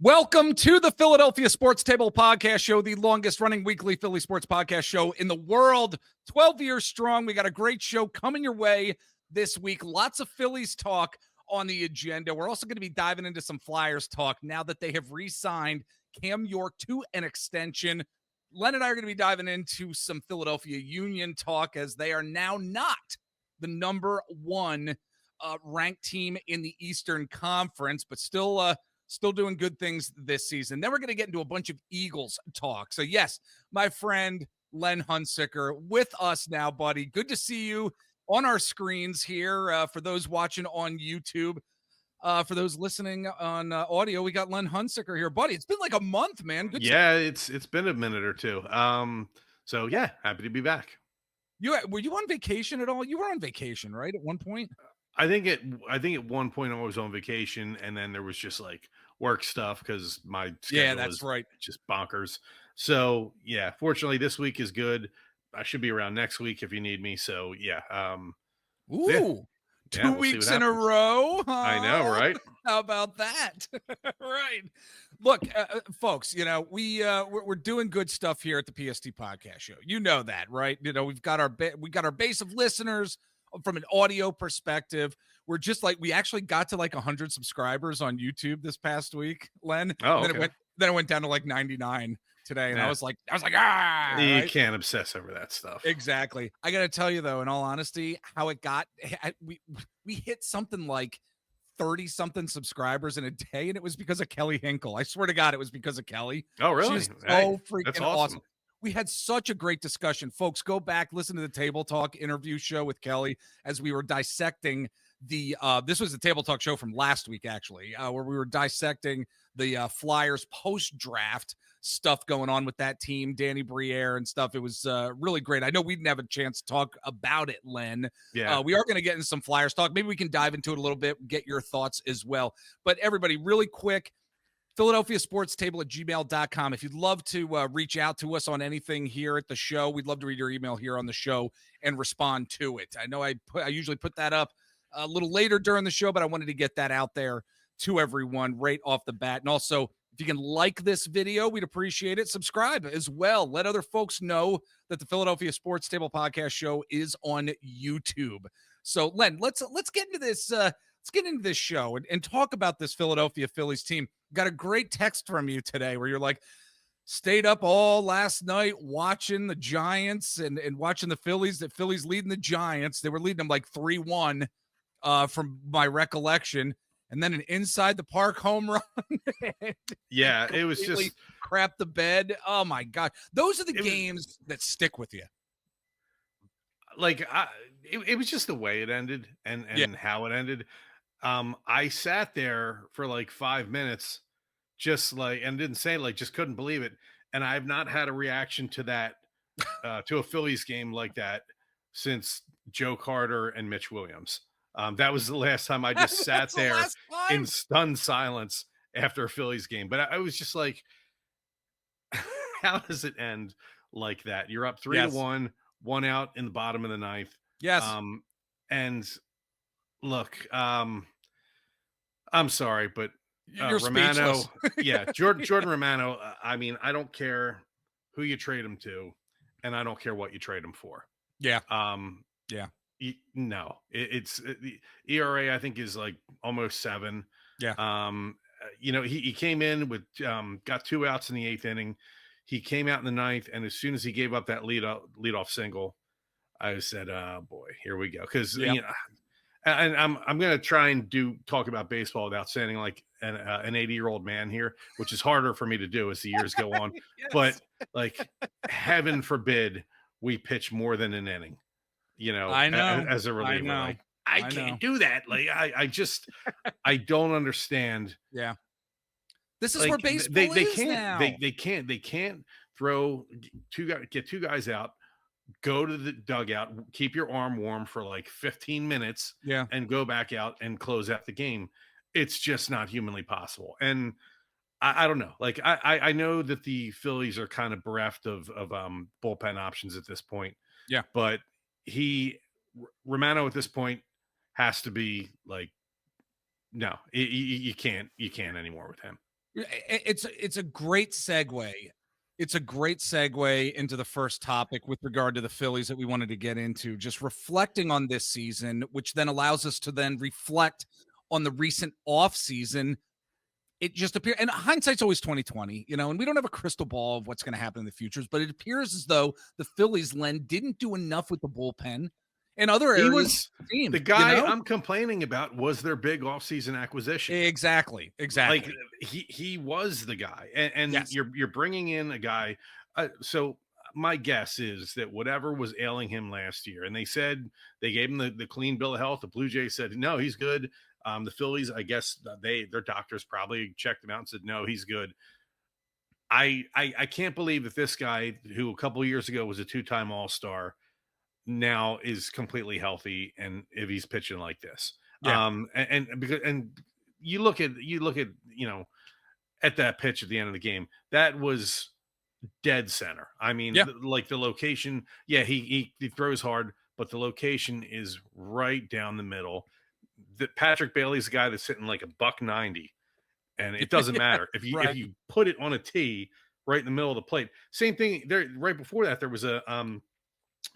Welcome to the Philadelphia Sports Table Podcast Show, the longest running weekly Philly sports podcast show in the world. 12 years strong. We got a great show coming your way this week. Lots of Phillies talk on the agenda. We're also going to be diving into some Flyers talk now that they have re-signed Cam York to an extension. Len and I are going to be diving into some Philadelphia Union talk as they are now not the number one ranked team in the Eastern Conference, but still doing good things this season. Then we're going to get into a bunch of Eagles talk. So yes, my friend Len Hunsicker with us now, buddy. Good to see you on our screens here. For those watching on YouTube, for those listening on audio, we got Len Hunsicker here, buddy. It's been like a month, man. Good. It's been a minute or two. So yeah, happy to be back. Were you on vacation at all? You were on vacation, right? At one point. I think at one point I was on vacation, and then there was just like work stuff because my schedule that's right. just bonkers. So yeah, fortunately this week is good. I should be around next week if you need me. So yeah. Ooh. Yeah, 2 we'll weeks in a row. Huh? I know, right? How about that? Right. Look, folks, we're doing good stuff here at the PST podcast show. You know that, right? We've got our base of listeners from an audio perspective. We're just like, we actually got to like 100 subscribers on YouTube this past week, Len. Oh, okay. Then it went down to like 99 today. And yeah. I was like, you right? Can't obsess over that stuff. Exactly. I got to tell you though, in all honesty, how it got, we hit something like 30 something subscribers in a day. And it was because of Kelly Hinkle. I swear to God, it was because of Kelly. Oh, really? She's so freaking awesome. Awesome. We had such a great discussion. Folks, go back, listen to the Table Talk interview show with Kelly as we were dissecting this was the Table Talk show from last week, actually, where we were dissecting the Flyers post-draft stuff going on with that team, Danny Briere and stuff. It was really great. I know we didn't have a chance to talk about it, Len. Yeah. We are going to get into some Flyers talk. Maybe we can dive into it a little bit, get your thoughts as well. But everybody, really quick, Philadelphia Sports Table at gmail.com. If you'd love to reach out to us on anything here at the show, we'd love to read your email here on the show and respond to it. I know I usually put that up a little later during the show, but I wanted to get that out there to everyone right off the bat. And also, if you can like this video, we'd appreciate it. Subscribe as well. Let other folks know that the Philadelphia Sports Table podcast show is on YouTube. So, Len, let's get into this. Let's get into this show and talk about this Philadelphia Phillies team. Got a great text from you today where you're like, stayed up all last night watching the Giants and watching the Phillies. The Phillies leading the Giants. They were leading them like 3-1 from my recollection. And then an inside the park home run. Yeah, it was just crap the bed. Oh my God. Those are the games that stick with you. Like it was just the way it ended and how it ended. I sat there for like 5 minutes, just like, and didn't say, like, just couldn't believe it. And I've not had a reaction to that, to a Phillies game like that since Joe Carter and Mitch Williams. That was the last time I just sat there in stunned silence after a Phillies game. But I was just like, how does it end like that? You're up 3-1, one out in the bottom of the ninth. Yes. And look, I'm sorry, but you're Romano, Jordan Romano. I mean, I don't care who you trade him to, and I don't care what you trade him for. Yeah. No, it's the ERA, I think, is like almost 7. Yeah. He came in with got 2 outs in the 8th inning. He came out in the 9th, and as soon as he gave up that leadoff single, I said, "Oh boy, here we go." Because and I'm going to try and talk about baseball without sounding like an 80-year-old man here, which is harder for me to do as the years go on. Yes. But like, heaven forbid we pitch more than an inning. I know, as a reliever, like I can't do that. Like I don't understand. Yeah. This is where baseball they is can't, now. They can't get 2 guys out, go to the dugout, keep your arm warm for like 15 minutes, and go back out and close out the game. It's just not humanly possible. And I don't know. Like I know that the Phillies are kind of bereft of bullpen options at this point. Yeah, but Romano at this point has to be like, no, you can't anymore with him. It's a great segue. It's a great segue into the first topic with regard to the Phillies that we wanted to get into, just reflecting on this season, which then allows us to then reflect on the recent off season. It just appears, and hindsight's always 2020, and we don't have a crystal ball of what's going to happen in the futures, but it appears as though the Phillies, Len, didn't do enough with the bullpen and other He areas of was the team, the guy I'm complaining about was their big offseason acquisition. Exactly. Like he was the guy, and Yes. you're bringing in a guy. So my guess is that whatever was ailing him last year, and they said they gave him the clean bill of health. The Blue Jays said no, he's good. The Phillies, I guess their doctors probably checked him out and said no, he's good. I can't believe that this guy, who a couple of years ago was a 2-time All-Star, now is completely healthy, and if he's pitching like this. Yeah. And you look at at that pitch at the end of the game, that was dead center. I mean, Yeah. like the location, yeah, he throws hard, but the location is right down the middle. That Patrick Bailey's a guy that's hitting like a $190, and it doesn't matter if Right. you put it on a tee right in the middle of the plate. Same thing there. Right before that, there was a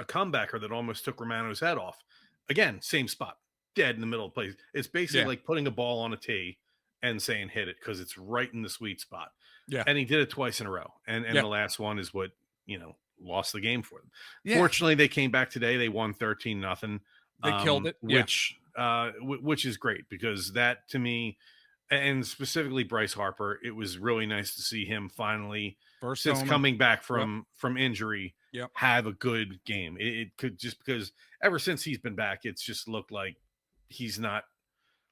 comebacker that almost took Romano's head off. Again, same spot, dead in the middle of the place. It's basically Yeah. like putting a ball on a tee and saying hit it, because it's right in the sweet spot. Yeah. And he did it twice in a row. And Yeah. the last one is what, lost the game for them. Yeah. Fortunately, they came back today. They won 13-0. They killed it. Yeah. Which is great, because that, to me, and specifically Bryce Harper, it was really nice to see him finally, since coming back from injury, Yep. have a good game. It could, just because ever since he's been back, it's just looked like he's not,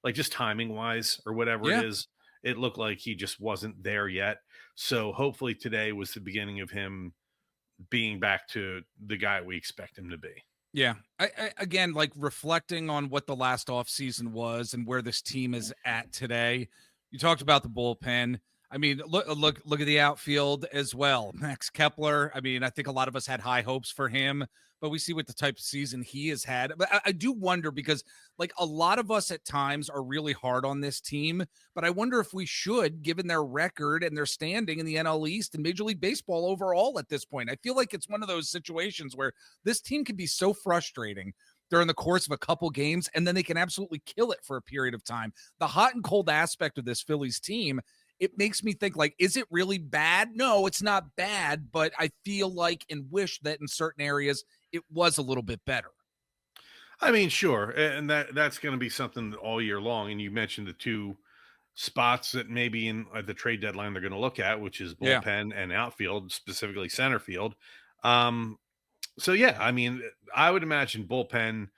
like, just timing wise or whatever Yeah. it is. It looked like he just wasn't there yet. So hopefully today was the beginning of him being back to the guy we expect him to be. Yeah. I again, like, reflecting on what the last offseason was and where this team is at today. You talked about the bullpen. I mean, look at the outfield as well. Max Kepler. I mean, I think a lot of us had high hopes for him, but we see what the type of season he has had. But I do wonder, because, like, a lot of us at times are really hard on this team, but I wonder if we should, given their record and their standing in the NL East and Major League Baseball overall at this point. I feel like it's one of those situations where this team can be so frustrating during the course of a couple games, and then they can absolutely kill it for a period of time. The hot and cold aspect of this Phillies team, it makes me think, like, is it really bad? No, it's not bad, but I feel like and wish that in certain areas it was a little bit better. I mean, sure. And that's going to be something all year long. And you mentioned the two spots that maybe in at the trade deadline they're going to look at, which is Yeah. bullpen and outfield, specifically center field. So yeah, I mean, I would imagine bullpen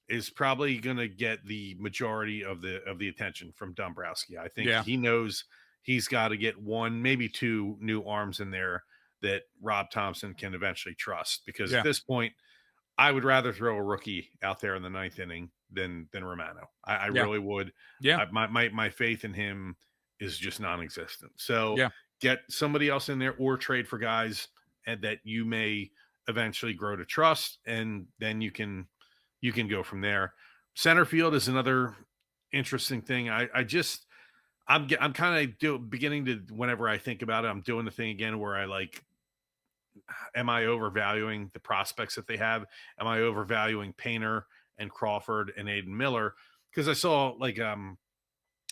is probably going to get the majority of the attention from Dombrowski. I think Yeah. he knows he's got to get one, maybe two new arms in there that Rob Thompson can eventually trust, because Yeah. at this point, I would rather throw a rookie out there in the ninth inning than Romano. I Yeah. really would. Yeah. My faith in him is just non-existent. So Yeah. get somebody else in there, or trade for guys and that you may eventually grow to trust, and then you can go from there. Center field is another interesting thing. I'm kind of beginning to, whenever I think about it, I'm doing the thing again where I like, am I overvaluing the prospects that they have? Am I overvaluing Painter and Crawford and Aiden Miller? Because I saw, like,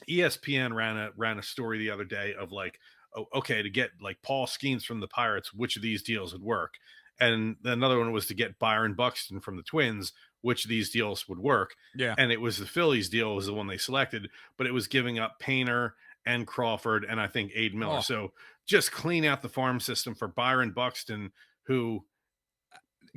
ESPN ran a story the other day of, like, oh, okay, to get, like, Paul Skeens from the Pirates, which of these deals would work? And another one was to get Byron Buxton from the Twins, which of these deals would work? Yeah. And it was the Phillies deal was the one they selected, but it was giving up Painter and Crawford and I think Aiden Miller. Oh. So just clean out the farm system for Byron Buxton, who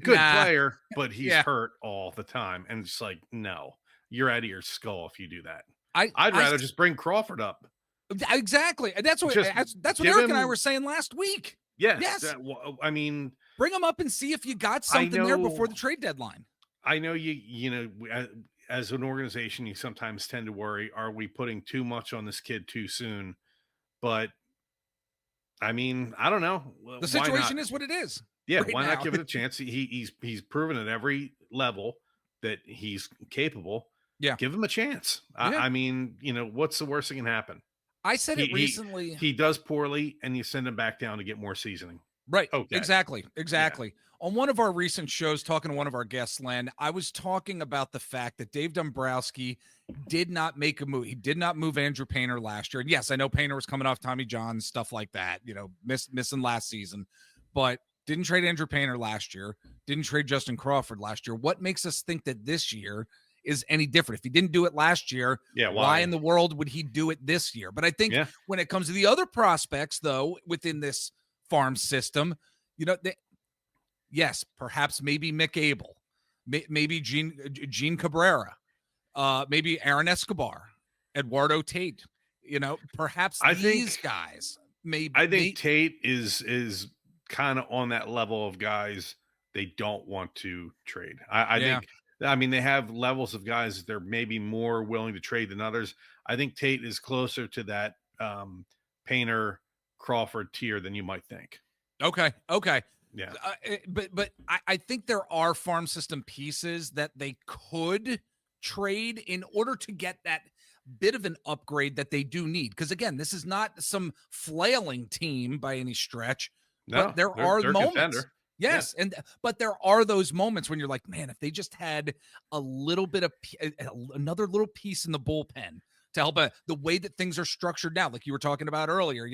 good player, but he's hurt all the time. And it's like, no, you're out of your skull if you do that. I'd rather just bring Crawford up. Exactly. That's what Eric and I were saying last week. Yes. I mean, bring them up and see if you got something there before the trade deadline. I know as an organization, you sometimes tend to worry, are we putting too much on this kid too soon? But I mean, I don't know. The situation is what it is. Yeah, why not give it a chance? He's proven at every level that he's capable. Yeah. Give him a chance. I mean, what's the worst that can happen? I said He it recently. he does poorly, and you send him back down to get more seasoning. Right. Okay. Exactly. Yeah. Exactly. On one of our recent shows, talking to one of our guests, Len, I was talking about the fact that Dave Dombrowski did not make a move. He did not move Andrew Painter last year. And yes, I know Painter was coming off Tommy John, stuff like that, missing last season, but didn't trade Andrew Painter last year, didn't trade Justin Crawford last year. What makes us think that this year is any different? If he didn't do it last year, Yeah, why in why? the world would he do it this year? But I think Yeah. when it comes to the other prospects, though, within this farm system, yes, perhaps maybe Mick Abel, maybe Gene Cabrera, maybe Aaron Escobar, Eduardo Tate. Perhaps I these think guys may. I think Tate is kind of on that level of guys they don't want to trade. I Yeah. think, I mean, they have levels of guys that they're maybe more willing to trade than others. I think Tate is closer to that Painter Crawford tier than you might think. Okay. Okay. Yeah. But I think there are farm system pieces that they could trade in order to get that bit of an upgrade that they do need. Because again, this is not some flailing team by any stretch, but No, there are they're a moments. contender. Yeah. Yes, but there are those moments when you're like, man, if they just had a little bit of another little piece in the bullpen to help the way that things are structured now, like you were talking about earlier,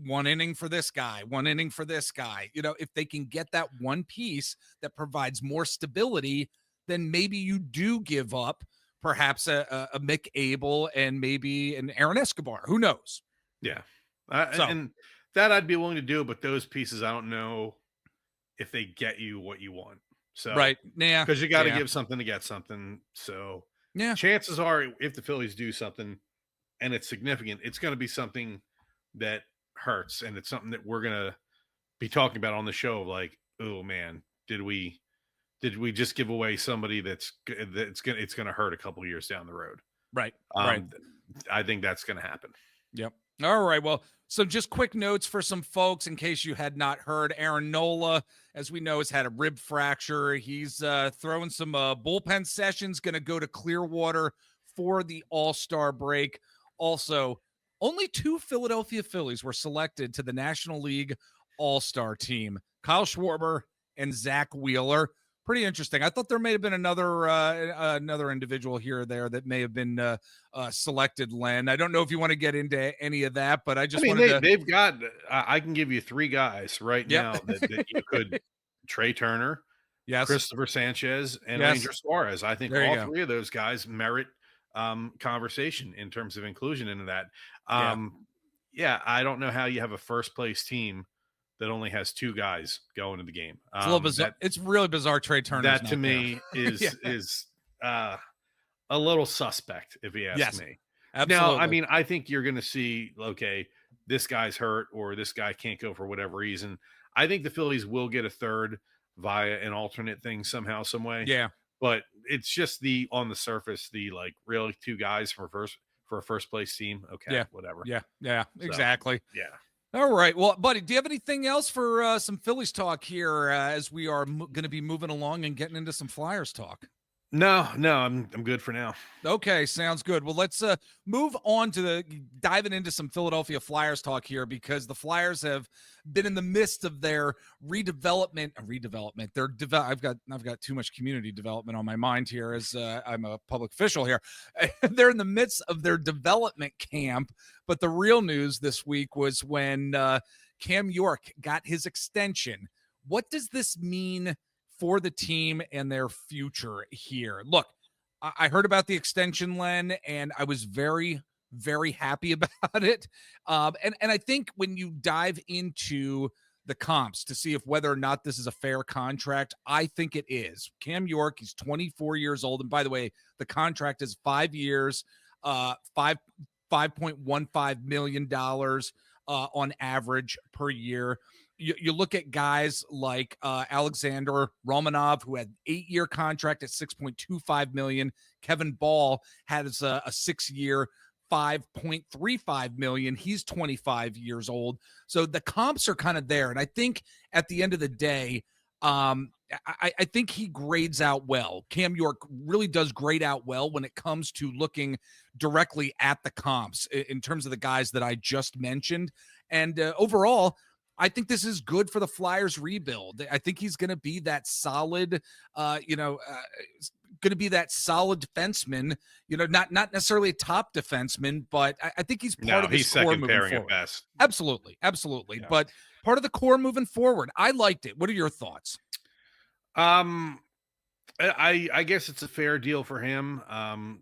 one inning for this guy, one inning for this guy. If they can get that one piece that provides more stability, then maybe you do give up perhaps a Mick Abel and maybe an Aaron Escobar. Who knows? Yeah. So, And that I'd be willing to do, but those pieces, I don't know if they get you what you want. So, right. Yeah. because you got to Yeah. give something to get something. So, Yeah. chances are, if the Phillies do something and it's significant, it's going to be something that hurts, and it's something that we're going to be talking about on the show. Like, oh man, did we just give away somebody it's going to hurt a couple years down the road? Right. Right. I think that's going to happen. Yep. All right. Well, so just quick notes for some folks in case you had not heard. Aaron Nola, as we know, has had a rib fracture. He's throwing some bullpen sessions, going to go to Clearwater for the All-Star break. Also, only 2 Philadelphia Phillies were selected to the National League All-Star team, Kyle Schwarber and Zach Wheeler. Pretty interesting. I thought there may have been another individual here or there that may have been selected, Len. I don't know if you want to get into any of that, but I mean, they've got. I can give you 3 guys right now that you could: Trey Turner, yes, Christopher Sanchez, and yes. Ranger Suarez. I think There you all go. 3 of those guys merit conversation in terms of inclusion into that. Yeah, I don't know how you have a first place team that only has 2 guys going to the game. It's a little bizarre. It's really bizarre. Trey Turner. That to me is a little suspect, if you ask me. Absolutely. Now, I mean, I think you're going to see, okay, this guy's hurt or this guy can't go for whatever reason. I think the Phillies will get a third via an alternate thing somehow, some way. Yeah. But it's just on the surface, like really 2 guys for a first place team. Okay. Yeah. Whatever. Yeah. Yeah. Exactly. Yeah. All right. Well, buddy, do you have anything else for some Phillies talk here as we are going to be moving along and getting into some Flyers talk? No, I'm good for now. Okay, sounds good. Well, let's move on to diving into some Philadelphia Flyers talk here, because the Flyers have been in the midst of their redevelopment. I've got too much community development on my mind here as I'm a public official here. They're in the midst of their development camp, but the real news this week was when Cam York got his extension. What does this mean for the team and their future here? Look, I heard about the extension, Len, and I was very, very happy about it. And I think when you dive into the comps to see if whether or not this is a fair contract, I think it is. Cam York, he's 24 years old. And by the way, the contract is 5 years, $5.15 million on average per year. You look at guys like Alexander Romanov, who had an 8-year contract at $6.25 million. Kevin Ball has a 6-year, $5.35 million. He's 25 years old. So the comps are kind of there. And I think at the end of the day, I think he grades out well. Cam York really does grade out well when it comes to looking directly at the comps in terms of the guys that I just mentioned. And overall, I think this is good for the Flyers rebuild. I think he's going to be that solid, going to be that solid defenseman, not necessarily a top defenseman, but I think he's part No, of this he's core second moving pairing at forward. best. Absolutely. Absolutely. Yeah. But part of the core moving forward. I liked it. What are your thoughts? Um, I guess it's a fair deal for him.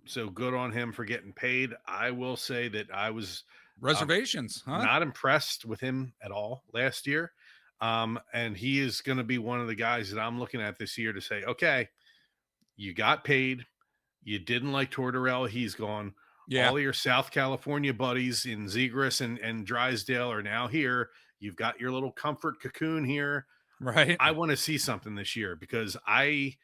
So good on him for getting paid. I will say that I was um, Reservations, huh? not impressed with him at all last year. And he is going to be one of the guys that I'm looking at this year to say, okay, you got paid. You didn't like Tortorella. He's gone. Yeah. All of your South California buddies in Zegras and Drysdale are now here. You've got your little comfort cocoon here. Right. I want to see something this year because I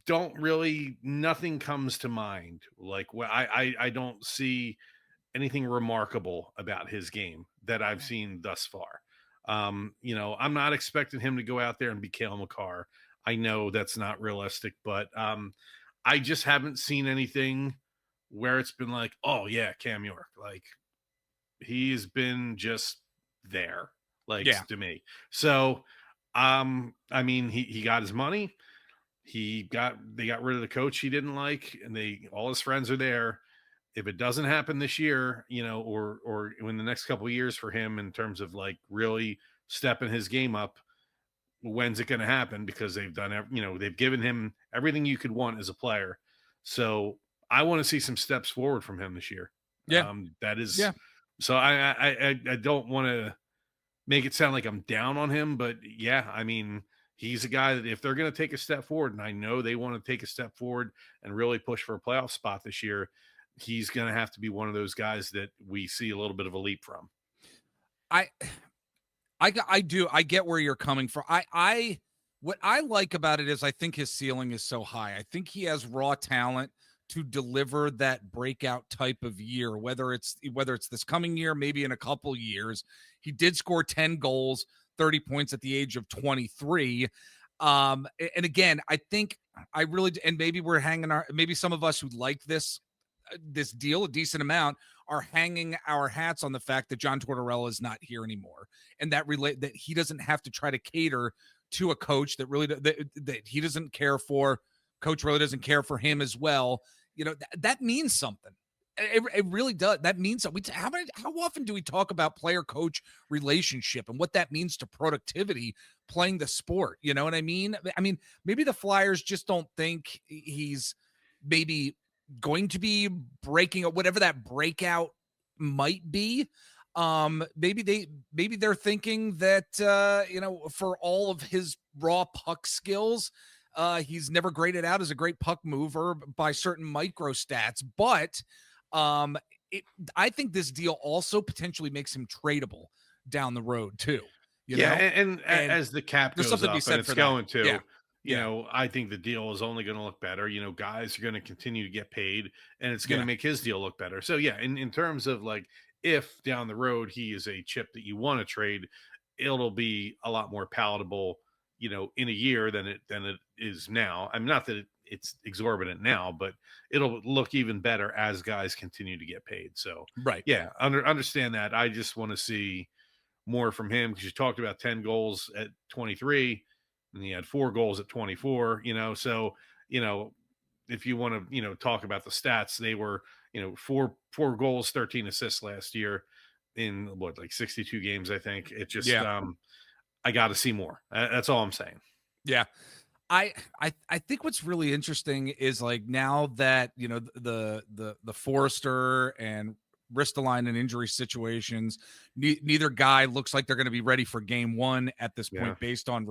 don't really, nothing comes to mind. Like, well, I don't see anything remarkable about his game that I've seen thus far. I'm not expecting him to go out there and be Cale Makar. I know that's not realistic, but I just haven't seen anything where it's been like, oh yeah, Cam York. Like he's been just there, like Yeah. to me. So I mean, he got his money. They got rid of the coach he didn't like, and all his friends are there. If it doesn't happen this year, or in the next couple of years for him in terms of like really stepping his game up, when's it going to happen? Because they've given him everything you could want as a player. So I want to see some steps forward from him this year. Yeah. That is, Yeah. so I don't want to make it sound like I'm down on him, but yeah, I mean, he's a guy that if they're going to take a step forward, and I know they want to take a step forward and really push for a playoff spot this year, he's going to have to be one of those guys that we see a little bit of a leap from. I do. I get where you're coming from. What I like about it is I think his ceiling is so high. I think he has raw talent to deliver that breakout type of year, whether it's this coming year, maybe in a couple years. He did score 10 goals, 30 points at the age of 23. And again, I think I really, and maybe maybe some of us who like this deal a decent amount are hanging our hats on the fact that John Tortorella is not here anymore, and that he doesn't have to try to cater to a coach that he doesn't care for. Coach really doesn't care for him as well. That means something. It really does. That means something. How often do we talk about player-coach relationship and what that means to productivity playing the sport? You know what I mean? I mean, maybe the Flyers just don't think he's maybe going to be breaking up whatever that breakout might be. Maybe they're thinking that for all of his raw puck skills, he's never graded out as a great puck mover by certain micro stats. But I think this deal also potentially makes him tradable down the road too. Yeah, and as the cap there's goes something to be up, and said it's for that. going to, Yeah. I think the deal is only going to look better. Guys are going to continue to get paid, and it's going to Yeah. make his deal look better. So yeah, in terms of like if down the road he is a chip that you want to trade, it'll be a lot more palatable, in a year than it is now. I'm not that it's exorbitant now, but it'll look even better as guys continue to get paid. So Right. yeah, understand that. I just want to see more from him because you talked about 10 goals at 23 and he had 4 goals at 24, so if you want to talk about the stats, they were 4 goals, 13 assists last year in like 62 games. I think it just I got to see more. That's all I'm saying. Yeah. I think what's really interesting is like now that the Forrester and Ristolainen injury situations, neither guy looks like they're going to be ready for game one at this point, Yeah. based on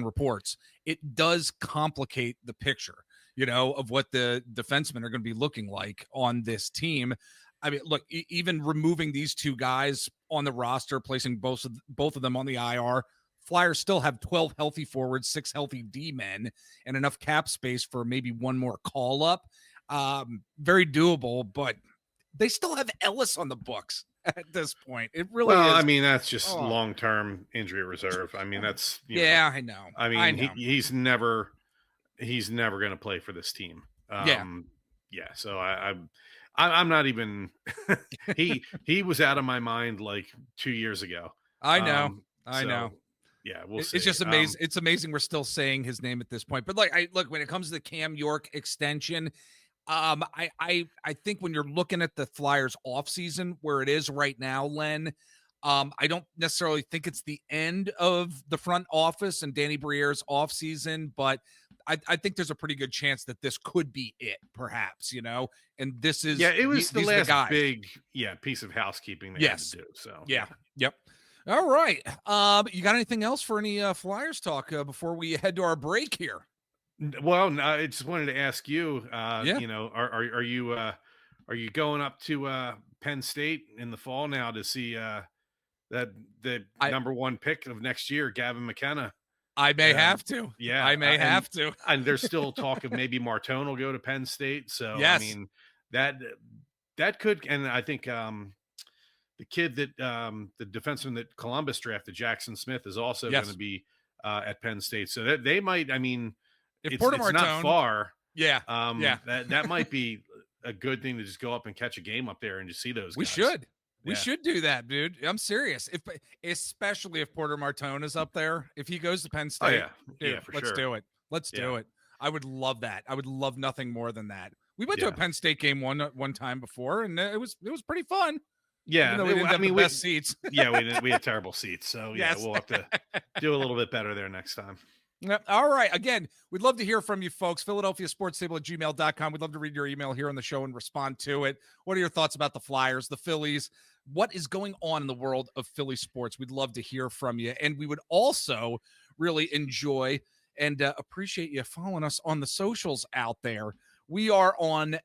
reports. It does complicate the picture, of what the defensemen are going to be looking like on this team. I mean, look, even removing these two guys on the roster, placing both of them on the IR, Flyers still have 12 healthy forwards, 6 healthy D-men, and enough cap space for maybe one more call-up. Very doable, but they still have Ellis on the books. at this point. It really Well, I is. mean, that's just Oh, long-term injury reserve. I mean, that's, yeah, I know. I I mean, know. he's never going to play for this team. Yeah, Yeah. So I'm not even, he was out of my mind like 2 years ago. I know. Um, I know. so yeah, we'll It's see. just amazing. It's amazing we're still saying his name at this point. But like, I look when it comes to the Cam York extension, I think when you're looking at the Flyers offseason where it is right now, Len, I don't necessarily think it's the end of the front office and Danny Briere's offseason, but I think there's a pretty good chance that this could be it, perhaps, and this Yeah, is it was the these are the last guys. big, piece of housekeeping they had to Yes. do. So Yeah. yeah. Yep. All right. You got anything else for any Flyers talk before we head to our break here? Well, no, I just wanted to ask you, Yeah. are you going up to Penn State in the fall now to see that the I number one pick of next year, Gavin McKenna? I may Um, have to. yeah, I may and have to. there's still talk of maybe Martone will go to Penn State. So I Yes. mean that that could, and I think the kid that the defenseman that Columbus drafted, Jackson Smith, is also going to Yes. be at Penn State. So that they might. I mean, If it's not Martone, far. yeah. Yeah. That might be a good thing to just go up and catch a game up there and just see those We guys. should. We Yeah. should do that, dude. I'm serious. If especially if Porter Martone is up there, if he goes to Penn Oh State, yeah. Yeah, dude, for let's sure. do it. Let's Yeah. do it. I would love that. I would love nothing more than that. We went to a Yeah. Penn State game one time before, and it was pretty fun, even Yeah. though we didn't I have the mean, best seats. we had terrible seats. So yeah, Yes. we'll have to do a little bit better there next time. Yep. All right. Again, we'd love to hear from you folks. Philadelphia Sports Table at gmail.com. We'd love to read your email here on the show and respond to it. What are your thoughts about the Flyers, the Phillies? What is going on in the world of Philly sports? We'd love to hear from you. And we would also really enjoy and appreciate you following us on the socials out there. We are on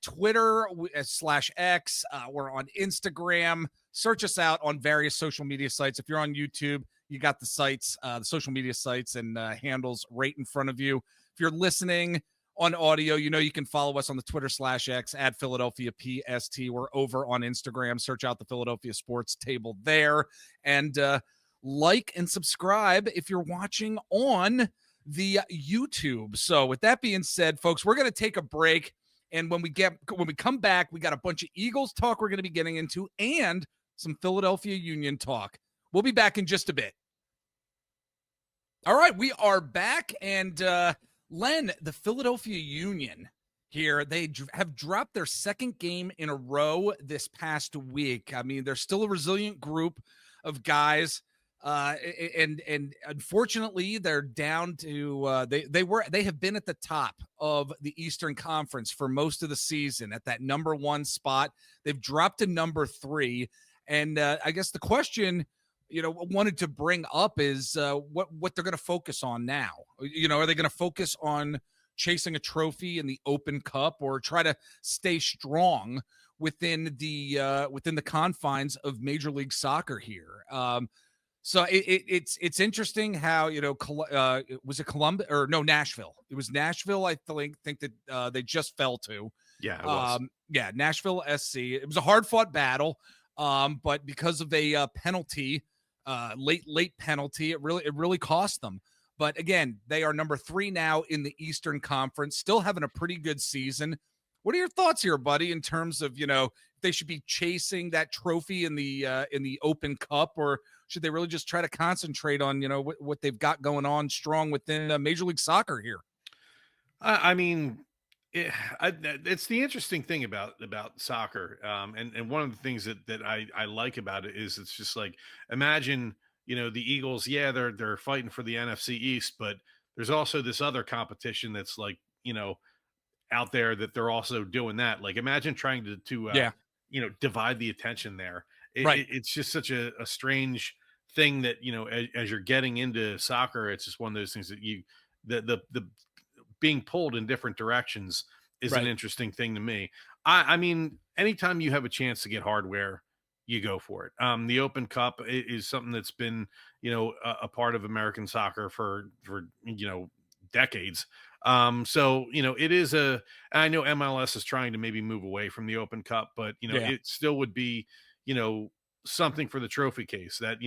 Twitter /X. We're on Instagram. Search us out on various social media sites. If you're on YouTube, you got the sites, the social media sites and handles right in front of you. If you're listening on audio, you can follow us on the Twitter /X at Philadelphia PST. We're over on Instagram. Search out the Philadelphia Sports Table there. And like and subscribe if you're watching on the YouTube. So with that being said, folks, we're going to take a break. And when we come back, we got a bunch of Eagles talk we're going to be getting into and some Philadelphia Union talk. We'll be back in just a bit. All right, we are back. And Len, the Philadelphia Union here, they have dropped their second game in a row this past week. I mean, they're still a resilient group of guys. And unfortunately, they're down to they have been at the top of the Eastern Conference for most of the season at that number 1 spot. They've dropped to number 3. And I guess the question, wanted to bring up is what they're going to focus on now. Are they going to focus on chasing a trophy in the Open Cup or try to stay strong within the confines of Major League Soccer here? So it's interesting how was it Columbus or no Nashville? It was Nashville. I think that they just fell to. Yeah, it was. Nashville SC. It was a hard fought battle. But because of a penalty, late penalty, it really cost them. But again, they are number 3 now in the Eastern Conference, still having a pretty good season. What are your thoughts here, buddy, in terms of they should be chasing that trophy in the Open Cup, or should they really just try to concentrate on what they've got going on strong within Major League Soccer here? I mean, it's the interesting thing about soccer, and one of the things that I like about it is it's just like, imagine the Eagles, yeah, they're fighting for the NFC East, but there's also this other competition that's like out there that they're also doing that. Like, imagine trying to divide the attention there. Right. It's just such a strange thing that as you're getting into soccer, it's just one of those things that the being pulled in different directions is an Right. interesting thing to me. I mean, anytime you have a chance to get hardware, you go for it. The Open Cup is something that's been, a part of American soccer for decades. So it is I know MLS is trying to maybe move away from the Open Cup, but Yeah. it still would be, something for the trophy case. That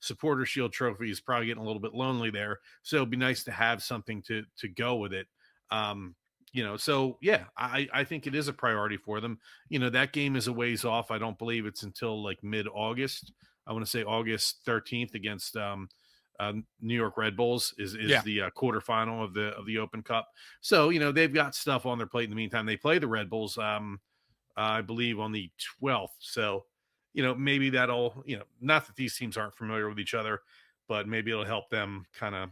supporter shield trophy is probably getting a little bit lonely there, so it'd be nice to have something to go with it. um so yeah, I think it is a priority for them. That game is a ways off. I don't believe it's until like mid-August. I want to say August 13th against New York Red Bulls is Yeah. the quarterfinal of the Open Cup. So they've got stuff on their plate in the meantime. They play the Red Bulls, I believe, on the 12th. So maybe that'll not that these teams aren't familiar with each other, but maybe it'll help them kind of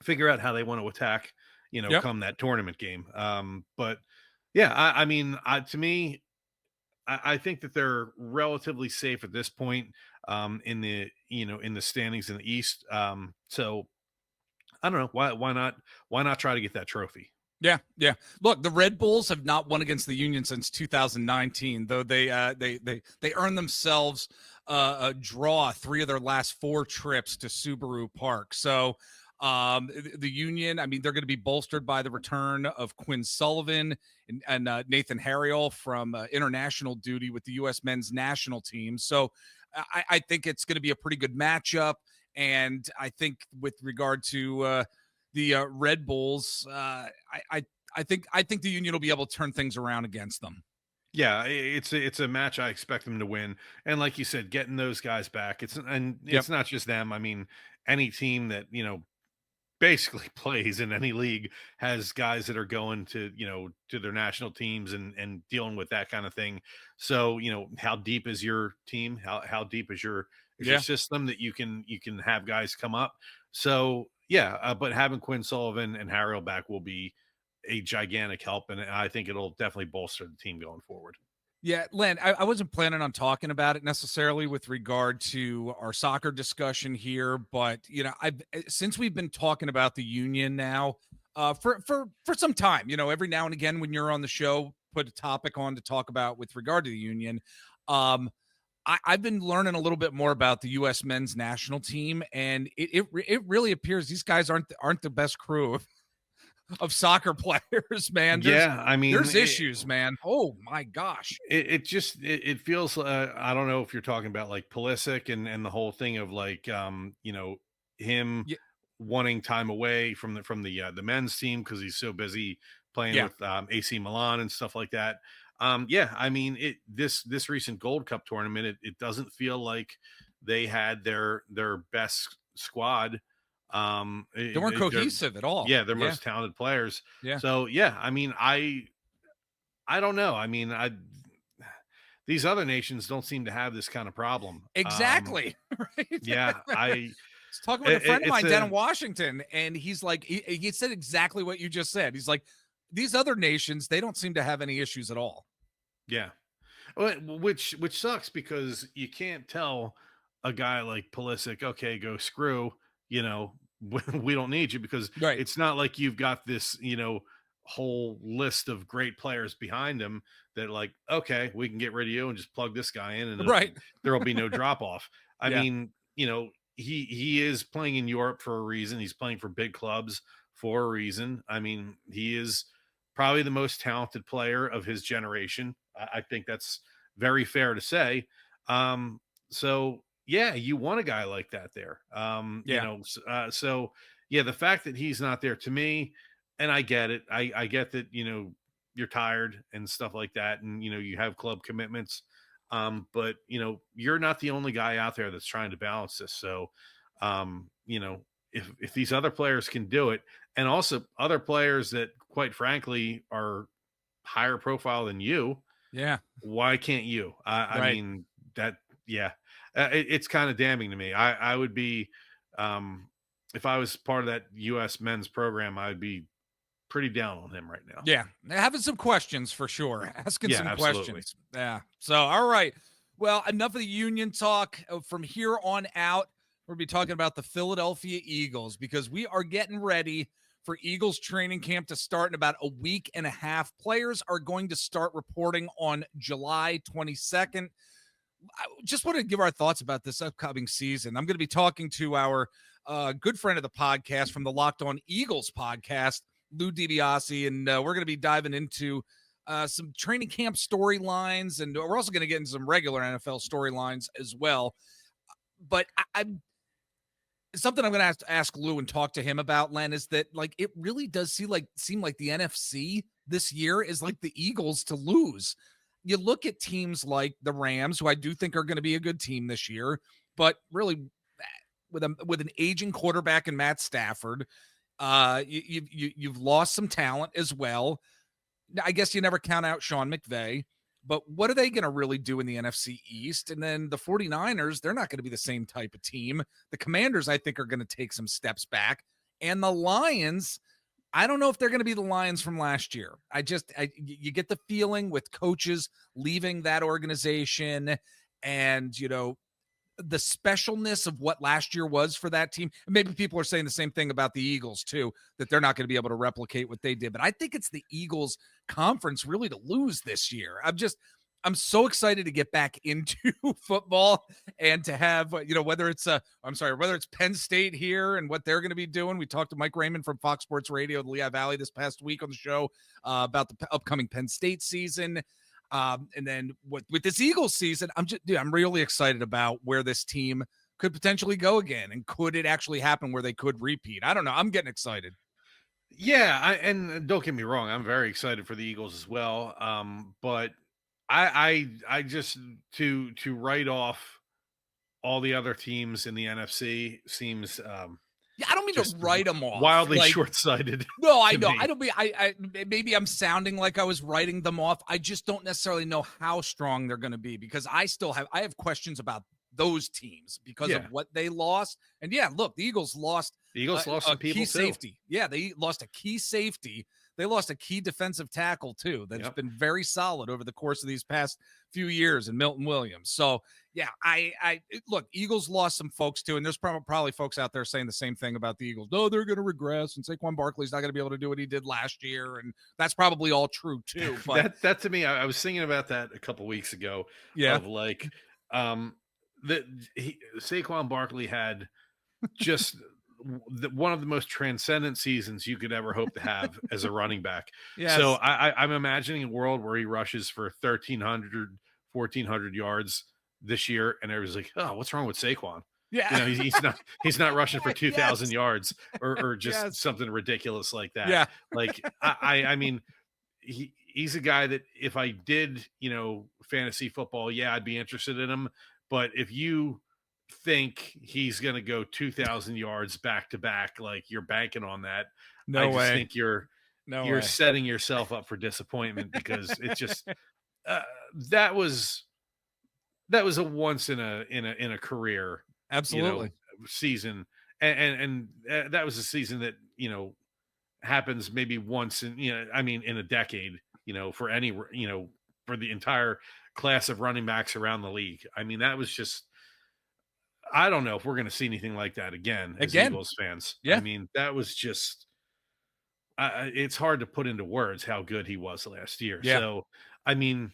figure out how they want to attack, Yep. come that tournament game. But yeah, I mean, to me, I think that they're relatively safe at this point, in the in the standings in the East. So I don't know, why not try to get that trophy? Yeah, yeah. Look, the Red Bulls have not won against the Union since 2019, though they earned themselves a draw 3 of their last 4 trips to Subaru Park. So the Union, I mean, they're going to be bolstered by the return of Quinn Sullivan and Nathan Harriel from international duty with the U.S. men's national team. So I think it's going to be a pretty good matchup. And I think with regard to the Red Bulls, I think the Union will be able to turn things around against them. Yeah, it's a match I expect them to win. And like you said, getting those guys back, Yep. it's not just them. I mean, any team that basically plays in any league has guys that are going to to their national teams and dealing with that kind of thing. So how deep is your team? How deep is your Yeah. system that you can have guys come up? So yeah, but having Quinn Sullivan and Harrell back will be a gigantic help, and I think it'll definitely bolster the team going forward. Yeah, Len, I wasn't planning on talking about it necessarily with regard to our soccer discussion here, but I've since we've been talking about the Union now for some time, every now and again when you're on the show, put a topic on to talk about with regard to the Union. Um, I've been learning a little bit more about the U.S. men's national team, and it really appears these guys aren't the best crew of soccer players, man. Yeah, I mean, There's issues, man. Oh my gosh. it feels, I don't know if you're talking about like Pulisic and the whole thing of like, him Yeah, wanting time away from the men's team because he's so busy playing yeah, with AC Milan and stuff like that. Yeah, I mean, this recent Gold Cup tournament, it doesn't feel like they had their best squad. they weren't They're cohesive at all. yeah, their Yeah, most talented players. yeah, So yeah, I mean, I don't know. I mean, I these other nations don't seem to have this kind of problem. exactly. Right. Yeah, I was talking with a friend of it's mine down a in Washington, and he's like, he said exactly what you just said. He's like, these other nations, they don't seem to have any issues at all. yeah. Well, which sucks because you can't tell a guy like Pulisic, okay, go screw, we don't need you, because Right. it's not like you've got this, whole list of great players behind him that like, okay, we can get rid of you and just plug this guy in and Right. there'll be no drop off. I Yeah. mean, he is playing in Europe for a reason. He's playing for big clubs for a reason. I mean, he is probably the most talented player of his generation. I think that's very fair to say. So yeah, you want a guy like that there. Yeah. So yeah, the fact that he's not there to me, and I get it. I get that, you're tired and stuff like that, and you have club commitments. But you're not the only guy out there that's trying to balance this. So, if these other players can do it, and also other players that, quite frankly, are higher profile than you, Yeah. why can't you? I Right. mean, that, yeah, it's kind of damning to me. I would be, if I was part of that U.S. men's program, I'd be pretty down on him right now. Yeah, having some questions for sure. Asking Yeah, some absolutely. questions. Yeah. So, all right. Well, enough of the Union talk. From here on out, we'll be talking about the Philadelphia Eagles because we are getting ready for Eagles training camp to start in about a week and a half. Players are going to start reporting on July 22nd. I just want to give our thoughts about this upcoming season. I'm going to be talking to our good friend of the podcast from the Locked On Eagles podcast, Louie DiBiase, and we're going to be diving into some training camp storylines, and we're also going to get into some regular NFL storylines as well. But I'm something I'm going to ask Lou and talk to him about, Len, is that like it really does seem like the NFC this year is like the Eagles to lose. You look at teams like the Rams, who I do think are going to be a good team this year, but really with an aging quarterback in Matt Stafford, you've lost some talent as well. I guess you never count out Sean McVay, but what are they going to really do in the NFC East? And then the 49ers, they're not going to be the same type of team. The Commanders, I think, are going to take some steps back. And the Lions, I don't know if they're going to be the Lions from last year. You get the feeling with coaches leaving that organization and, the specialness of what last year was for that team. And maybe people are saying the same thing about the Eagles too, that they're not going to be able to replicate what they did. But I think it's the Eagles conference really to lose this year. I'm so excited to get back into football and to have, whether it's Penn State here and what they're going to be doing. We talked to Mike Raymond from Fox Sports Radio, the Lehigh Valley, this past week on the show about the upcoming Penn State season. And then with this Eagles season, I'm really excited about where this team could potentially go again. And could it actually happen where they could repeat? I don't know. I'm getting excited. Yeah. And don't get me wrong. I'm very excited for the Eagles as well. But I just to write off all the other teams in the NFC seems, I don't mean to write them off. Wildly short-sighted. No, I know. I don't mean maybe I'm sounding like I was writing them off. I just don't necessarily know how strong they're going to be because I have questions about those teams because of what they lost. And look, the Eagles lost some people key too. Safety. Yeah, they lost a key safety. They lost a key defensive tackle too. That's been very solid over the course of these past few years in Milton Williams. So look, Eagles lost some folks too, and there's probably folks out there saying the same thing about the Eagles. No, they're going to regress, and Saquon Barkley's not going to be able to do what he did last year, and that's probably all true too. But that to me, I was thinking about that a couple weeks ago. Yeah, of like, Saquon Barkley had just one of the most transcendent seasons you could ever hope to have as a running back. Yes. So I'm imagining a world where he rushes for 1,300, 1,400 yards this year, and everybody's like, "Oh, what's wrong with Saquon?" Yeah, he's not rushing for 2,000 yards or just something ridiculous like that. Yeah, like I mean, he's a guy that if I did fantasy football, I'd be interested in him. But if you think he's going to go 2,000 yards back to back, like you're banking on that, I just think you're setting yourself up for disappointment because it's just that was a once in a career absolutely season, and that was a season that happens maybe once in in a decade, for any for the entire class of running backs around the league. I mean, that was just, I don't know if we're going to see anything like that again as Eagles fans. Yeah. I mean, that was just, it's hard to put into words how good he was last year. Yeah. So, I mean,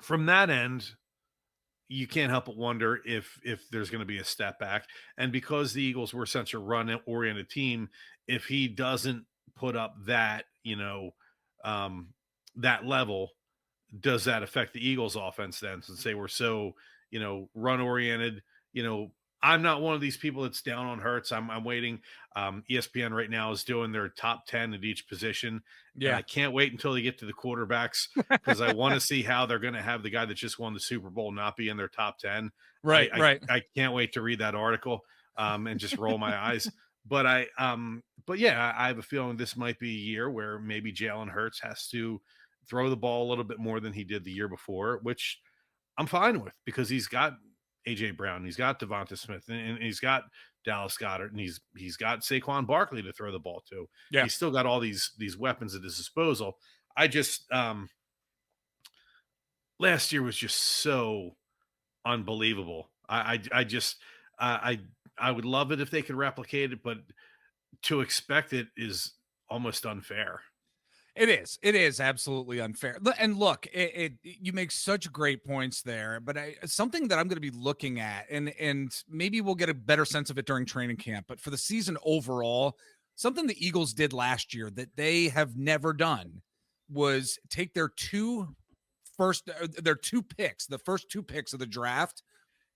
from that end, you can't help but wonder if there's going to be a step back. And because the Eagles were such a run-oriented team, if he doesn't put up that, that level, does that affect the Eagles offense then, since they were so, run oriented? I'm not one of these people that's down on Hurts. I'm waiting. ESPN right now is doing their top 10 at each position. Yeah. And I can't wait until they get to the quarterbacks because I want to see how they're going to have the guy that just won the Super Bowl not be in their top 10. Right. I can't wait to read that article and just roll my eyes. But I have a feeling this might be a year where maybe Jalen Hurts has to throw the ball a little bit more than he did the year before, which I'm fine with because he's got AJ Brown, he's got Devonta Smith, and he's got Dallas Goedert, and he's got Saquon Barkley to throw the ball to. Yeah. He's still got all these weapons at his disposal. I just last year was just so unbelievable. I would love it if they could replicate it, but to expect it is almost unfair. It is absolutely unfair. And look, you make such great points there, but something that I'm going to be looking at, and maybe we'll get a better sense of it during training camp, but for the season overall, something the Eagles did last year that they have never done was take their two picks, the first two picks of the draft,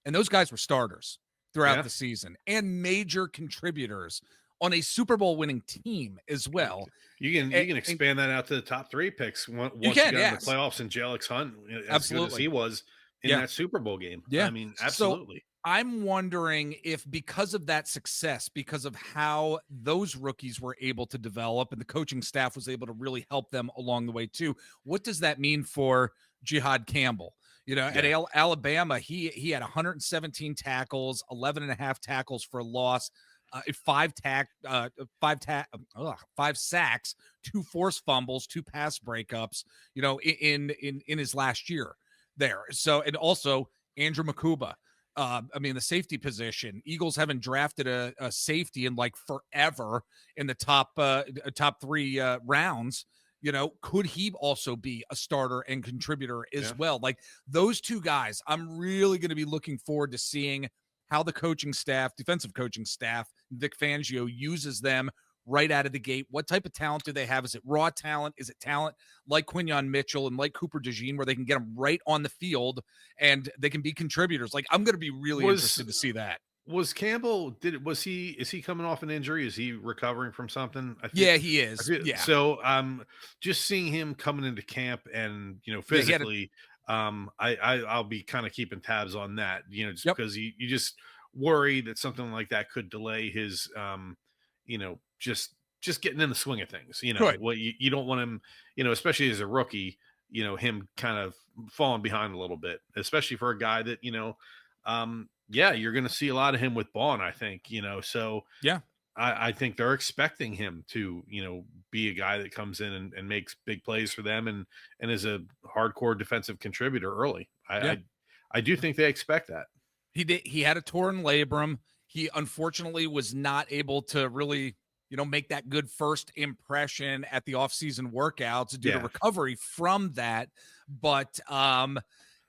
and those guys were starters throughout the season and major contributors on a Super Bowl winning team as well. You can expand that out to the top 3 picks once you got in the playoffs, and Alex Hunt, as good as he was in that Super Bowl game. Yeah. I mean, absolutely. So I'm wondering if, because of that success, because of how those rookies were able to develop and the coaching staff was able to really help them along the way too, what does that mean for Jihad Campbell? At Alabama, he had 117 tackles, 11 and a half tackles for loss, 5 sacks, 2 forced fumbles, 2 pass breakups, in his last year there. So, and also Andrew Makuba. The safety position, Eagles haven't drafted a safety in like forever in the top 3 rounds. Could he also be a starter and contributor as well? Like those 2 guys, I'm really going to be looking forward to seeing how the defensive coaching staff, Vic Fangio, uses them right out of the gate. What type of talent do they have? Is it raw talent? Is it talent like Quinyon Mitchell and like Cooper DeJean, where they can get them right on the field and they can be contributors? Like, I'm going to be really interested to see that. Was Campbell, is he coming off an injury? Is he recovering from something? He is. So just seeing him coming into camp and, physically, I'll be kind of keeping tabs on that, just because you just worry that something like that could delay his, just getting in the swing of things, what you don't want him, especially as a rookie, him kind of falling behind a little bit, especially for a guy that, you're going to see a lot of him with Bond, I think, so I think they're expecting him to, be a guy that comes in and makes big plays for them and is a hardcore defensive contributor early. I do think they expect that. He had a torn labrum. He unfortunately was not able to really, make that good first impression at the offseason workouts due to recovery from that. But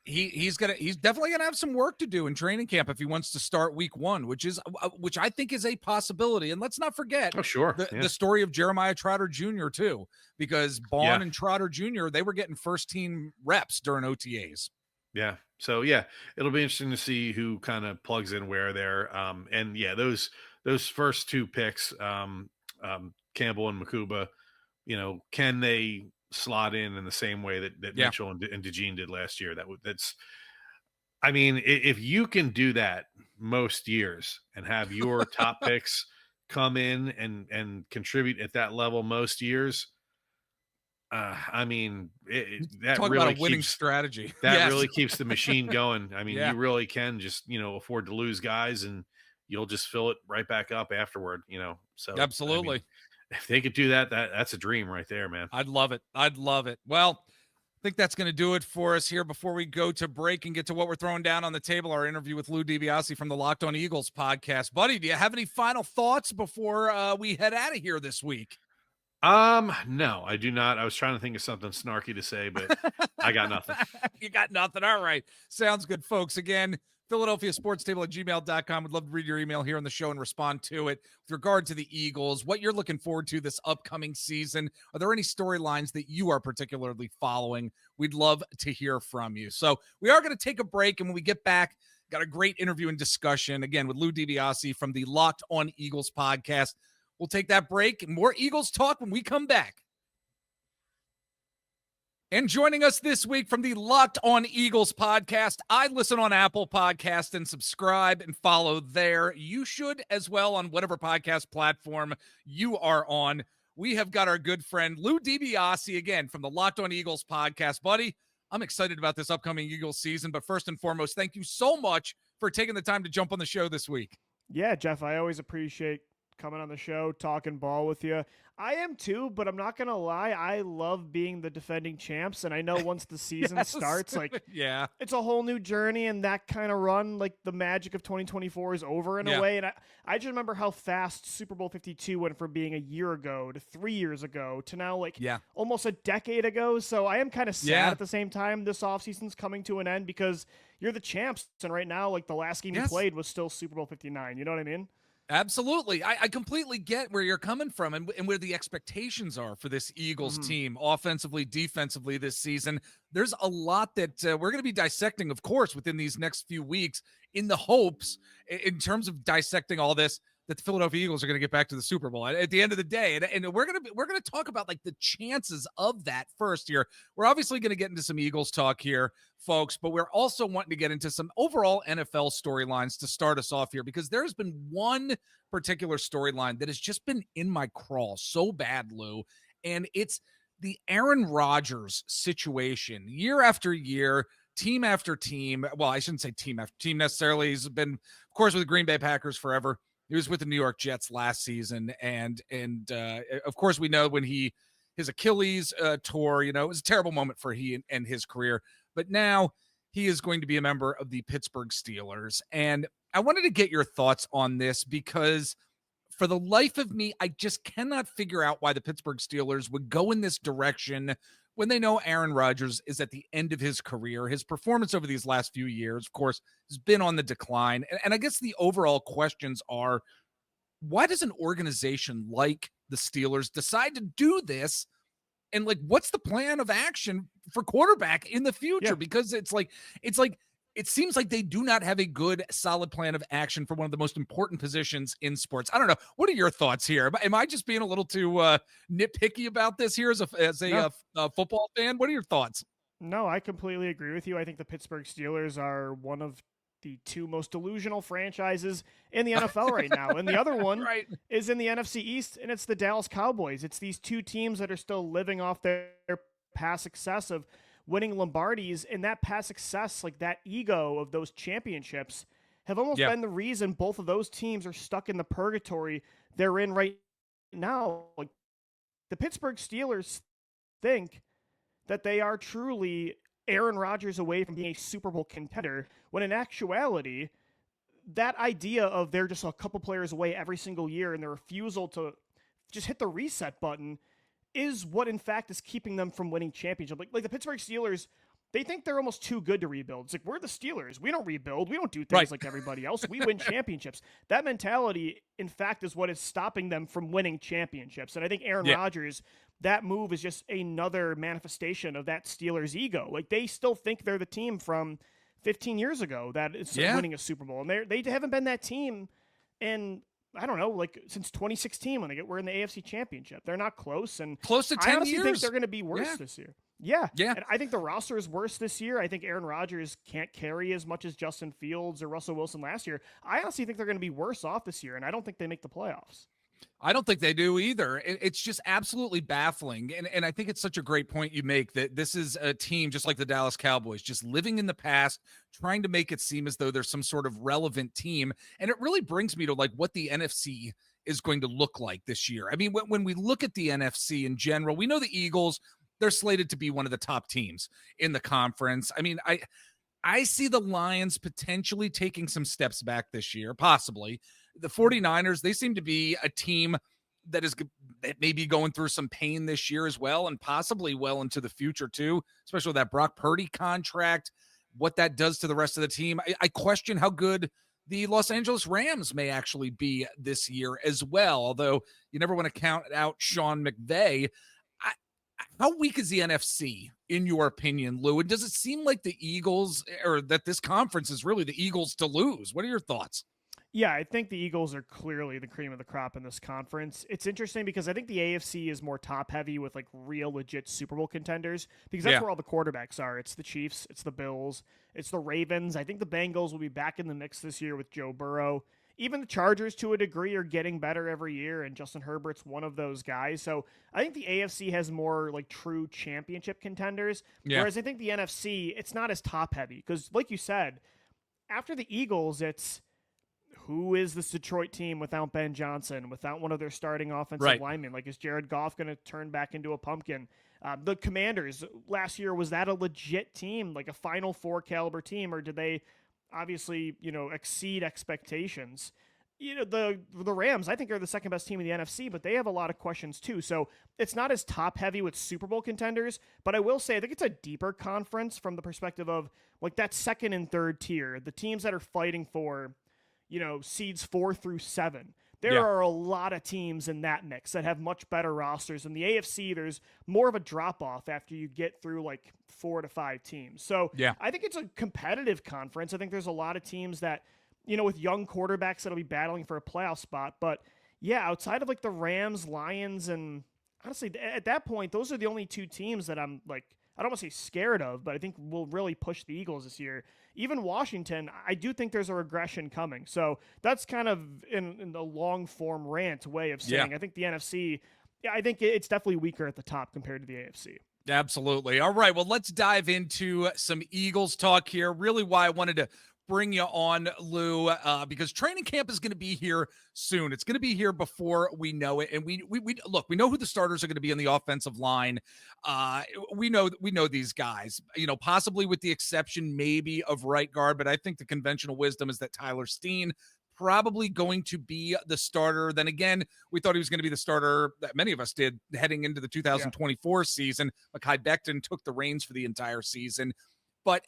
he's definitely gonna have some work to do in training camp if he wants to start week 1, which I think is a possibility. And let's not forget the story of Jeremiah Trotter Jr. too, because Bond and Trotter Jr., they were getting first team reps during OTAs. Yeah. So it'll be interesting to see who kind of plugs in where there. And those first 2 picks, Campbell and Makuba, can they slot in the same way that Mitchell and DeJean did last year? If you can do that most years and have your top picks come in and contribute at that level most years, that talk really about a winning strategy. That really keeps the machine going. You really can just, afford to lose guys and you'll just fill it right back up afterward, so absolutely. If they could do that, that's a dream right there, man. I'd love it. Well, I think that's going to do it for us here before we go to break and get to what we're throwing down on the table, our interview with Louie DiBiase from the Locked On Eagles podcast. Buddy, do you have any final thoughts before we head out of here this week? No, I do not. I was trying to think of something snarky to say, but I got nothing. You got nothing. All right. Sounds good, folks. Again, PhiladelphiaSportsTable@gmail.com. Would love to read your email here on the show and respond to it. With regard to the Eagles, what you're looking forward to this upcoming season, are there any storylines that you are particularly following? We'd love to hear from you. So we are going to take a break, and when we get back, got a great interview and discussion, again, with Louie DiBiase from the Locked On Eagles podcast. We'll take that break. More Eagles talk when we come back. And joining us this week from the Locked On Eagles podcast, I listen on Apple Podcast and subscribe and follow there. You should as well on whatever podcast platform you are on. We have got our good friend Louie DiBiase again from the Locked On Eagles podcast. Buddy, I'm excited about this upcoming Eagles season, but first and foremost, thank you so much for taking the time to jump on the show this week. Yeah, Jeff, I always appreciate coming on the show, talking ball with you. I am too, but I'm not going to lie. I love being the defending champs. And I know once the season starts, it's a whole new journey, and that kind of run, like the magic of 2024 is over in a way. And I just remember how fast Super Bowl 52 went from being a year ago to 3 years ago to now almost a decade ago. So I am kind of sad at the same time this offseason's coming to an end because you're the champs. And right now, the last game you played was still Super Bowl 59. You know what I mean? Absolutely. I completely get where you're coming from and where the expectations are for this Eagles team, offensively, defensively this season. There's a lot that we're going to be dissecting, of course, within these next few weeks in the hopes, in terms of dissecting all this, that the Philadelphia Eagles are going to get back to the Super Bowl at the end of the day. And we're going to talk about like the chances of that first here. We're obviously going to get into some Eagles talk here, folks, but we're also wanting to get into some overall NFL storylines to start us off here, because there's been one particular storyline that has just been in my crawl so bad, Lou, and it's the Aaron Rodgers situation. Year after year, team after team. Well, I shouldn't say team after team necessarily. He's been, of course, with the Green Bay Packers forever. He was with the New York Jets last season, and of course we know when his Achilles tore. You know, it was a terrible moment for he and his career. But now he is going to be a member of the Pittsburgh Steelers, and I wanted to get your thoughts on this, because for the life of me, I just cannot figure out why the Pittsburgh Steelers would go in this direction when they know Aaron Rodgers is at the end of his career. His performance over these last few years, of course, has been on the decline. And I guess the overall questions are, why does an organization like the Steelers decide to do this? And like, what's the plan of action for quarterback in the future? Yeah. Because it seems like they do not have a good, solid plan of action for one of the most important positions in sports. I don't know. What are your thoughts here? Am I just being a little too nitpicky about this here as a football fan? What are your thoughts? No, I completely agree with you. I think the Pittsburgh Steelers are one of the two most delusional franchises in the NFL right now. And the other one is in the NFC East, and it's the Dallas Cowboys. It's these two teams that are still living off their past success of winning Lombardies, and that past success, like that ego of those championships, have almost been the reason both of those teams are stuck in the purgatory they're in right now. Like, the Pittsburgh Steelers think that they are truly Aaron Rodgers away from being a Super Bowl contender, when in actuality, that idea of they're just a couple players away every single year and their refusal to just hit the reset button is what in fact is keeping them from winning championship. Like the Pittsburgh Steelers, they think they're almost too good to rebuild. It's like, we're the Steelers. We don't rebuild. We don't do things like everybody else. We win championships. That mentality, in fact, is what is stopping them from winning championships. And I think Aaron Rodgers, that move is just another manifestation of that Steelers ego. Like, they still think they're the team from 15 years ago that is winning a Super Bowl. And they haven't been that team in, I don't know, like since 2016 when we're in the AFC Championship. They're not close. And close to 10 I honestly years. think they're going to be worse this year. Yeah. And I think the roster is worse this year. I think Aaron Rodgers can't carry as much as Justin Fields or Russell Wilson last year. I honestly think they're going to be worse off this year, and I don't think they make the playoffs. I don't think they do either. It's just absolutely baffling. And I think it's such a great point you make, that this is a team just like the Dallas Cowboys, just living in the past, trying to make it seem as though there's some sort of relevant team. And it really brings me to like what the NFC is going to look like this year. I mean, when we look at the NFC in general, we know the Eagles, they're slated to be one of the top teams in the conference. I mean, I see the Lions potentially taking some steps back this year, possibly. The 49ers, they seem to be a team that may be going through some pain this year as well, and possibly well into the future too, especially with that Brock Purdy contract, what that does to the rest of the team. I question how good the Los Angeles Rams may actually be this year as well, although you never want to count out Sean McVay. How weak is the NFC, in your opinion, Lou? And does it seem like the Eagles, or that this conference is really the Eagles to lose? What are your thoughts? Yeah, I think the Eagles are clearly the cream of the crop in this conference. It's interesting because I think the AFC is more top-heavy with like real legit Super Bowl contenders, because that's where all the quarterbacks are. It's the Chiefs, it's the Bills, it's the Ravens. I think the Bengals will be back in the mix this year with Joe Burrow. Even the Chargers, to a degree, are getting better every year, and Justin Herbert's one of those guys. So I think the AFC has more like true championship contenders, whereas I think the NFC, it's not as top-heavy. Because like you said, after the Eagles, it's who is this Detroit team without Ben Johnson, without one of their starting offensive linemen? Like, is Jared Goff going to turn back into a pumpkin? The Commanders, last year, was that a legit team, like a Final Four caliber team, or did they obviously, exceed expectations? The Rams, I think, are the second best team in the NFC, but they have a lot of questions too. So it's not as top heavy with Super Bowl contenders, but I will say I think it's a deeper conference from the perspective of like that second and third tier, the teams that are fighting for, seeds 4 through 7. There are a lot of teams in that mix that have much better rosters. In the AFC, there's more of a drop-off after you get through like 4 to 5 teams. So I think it's a competitive conference. I think there's a lot of teams that, with young quarterbacks that'll be battling for a playoff spot. But outside of like the Rams, Lions, and honestly, at that point, those are the only 2 teams that I'm like, I don't want to say scared of, but I think will really push the Eagles this year. Even Washington, I do think there's a regression coming. So that's kind of in the long form rant way of saying, I think the NFC, I think it's definitely weaker at the top compared to the AFC. Absolutely. All right. Well, let's dive into some Eagles talk here. Really why I wanted to bring you on, Lou, because training camp is going to be here soon. It's going to be here before we know it. And we know who the starters are going to be on the offensive line. We know these guys, possibly with the exception maybe of right guard, but I think the conventional wisdom is that Tyler Steen probably going to be the starter. Then again, we thought he was going to be the starter that many of us did heading into the 2024 season. Mekhi Becton took the reins for the entire season. But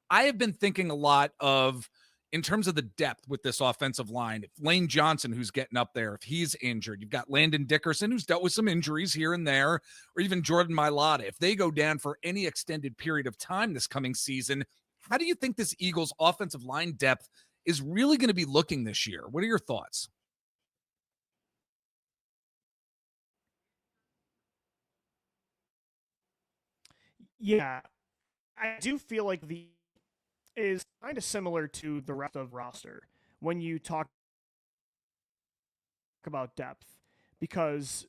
I have been thinking a lot of, in terms of the depth with this offensive line, if Lane Johnson, who's getting up there, if he's injured, you've got Landon Dickerson, who's dealt with some injuries here and there, or even Jordan Mailata. If they go down for any extended period of time this coming season, how do you think this Eagles offensive line depth is really going to be looking this year? What are your thoughts? Yeah, I do feel like the is kind of similar to the rest of the roster when you talk about depth, because